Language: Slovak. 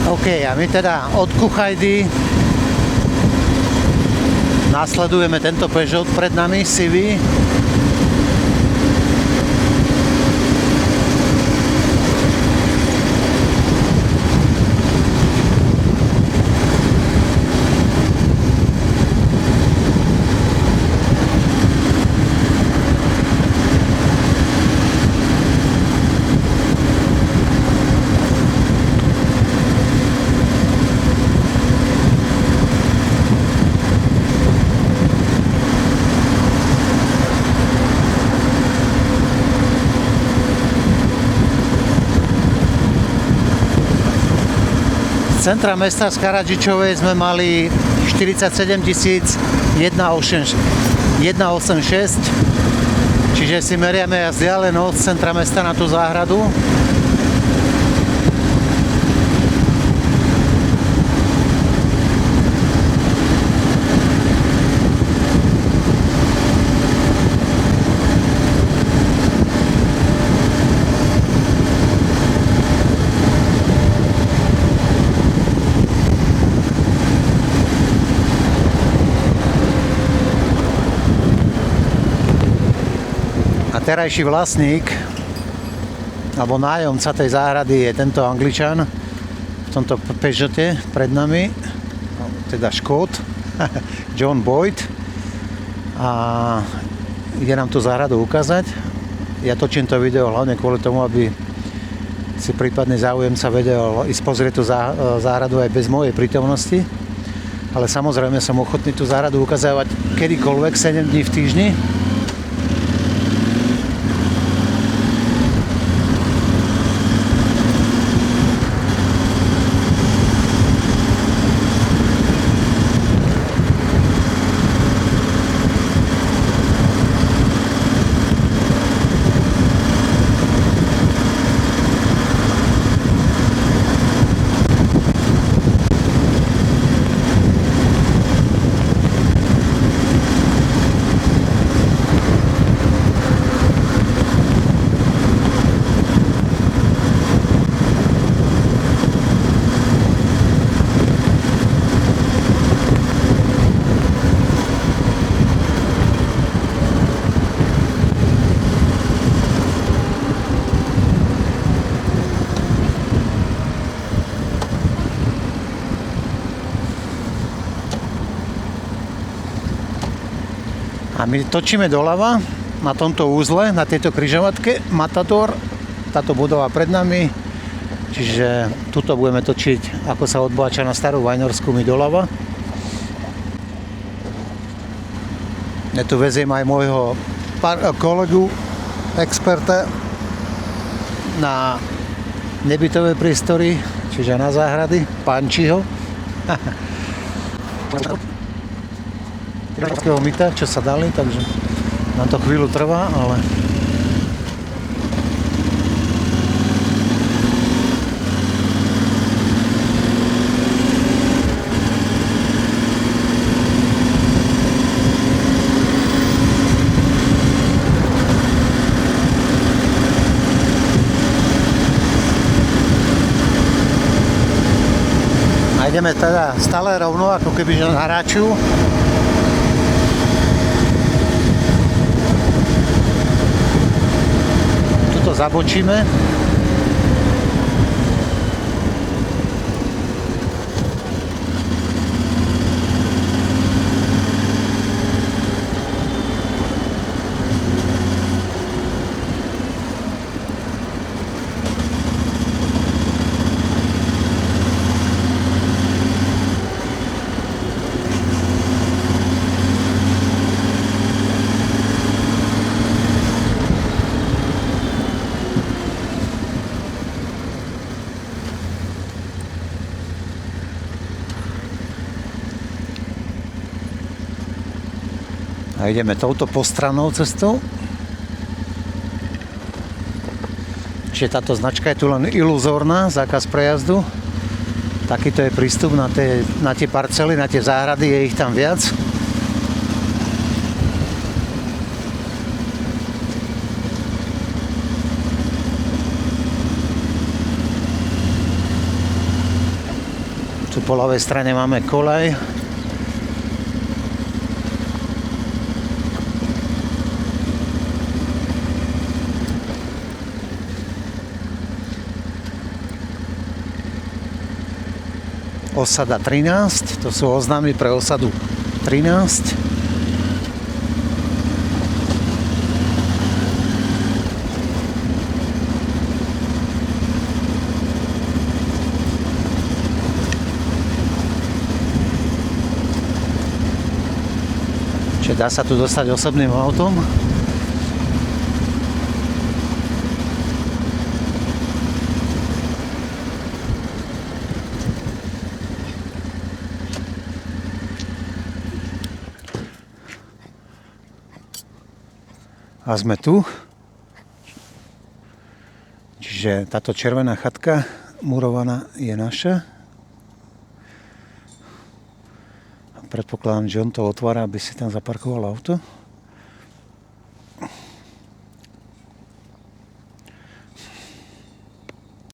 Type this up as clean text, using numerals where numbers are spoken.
OK, a my teda od Kuchajdy nasledujeme tento Peugeot pred nami, sivý. Z centra mesta z Karadžičovej sme mali 47 186, čiže si meriame vzdialenosť z centra mesta na tú záhradu. Terajší vlastník alebo nájomca tej záhrady je tento Angličan v tomto Peugeote pred nami, teda Škót, John Boyd, a ide nám tú záhradu ukázať. Ja točím to video hlavne kvôli tomu, aby si prípadný záujemca vedel ísť pozrieť tú záhradu aj bez mojej prítomnosti, ale samozrejme som ochotný tú záhradu ukazovať kedykoľvek 7 dní v týždni. A my točíme doľava na tomto úzle, na tejto križovatke Matador, táto budova pred nami, čiže tuto budeme točiť, ako sa odbáča na Starú Vajnorskú, my doľava. Ja tu veziem aj môjho kolegu, experta na nebytové priestory, čiže na záhrady, Pančiho. Myta, čo sa dali, takže na to chvíľu trvá, ale a ideme teda stále rovno, ako keby na hráču. Zabočíme. A ideme touto postrannou cestou. Čiže táto značka je tu len iluzórna, zákaz prejazdu. Takýto je prístup na tie parcely, na tie záhrady, je ich tam viac. Tu po ľavej strane máme koľaj. Osada 13, to sú oznámy pre osadu 13. Čiže dá sa tu dostať osobným autom. A sme tu. Čiže táto červená chatka murovaná je naša. Predpokladám, že on to otvára, aby si tam zaparkoval auto.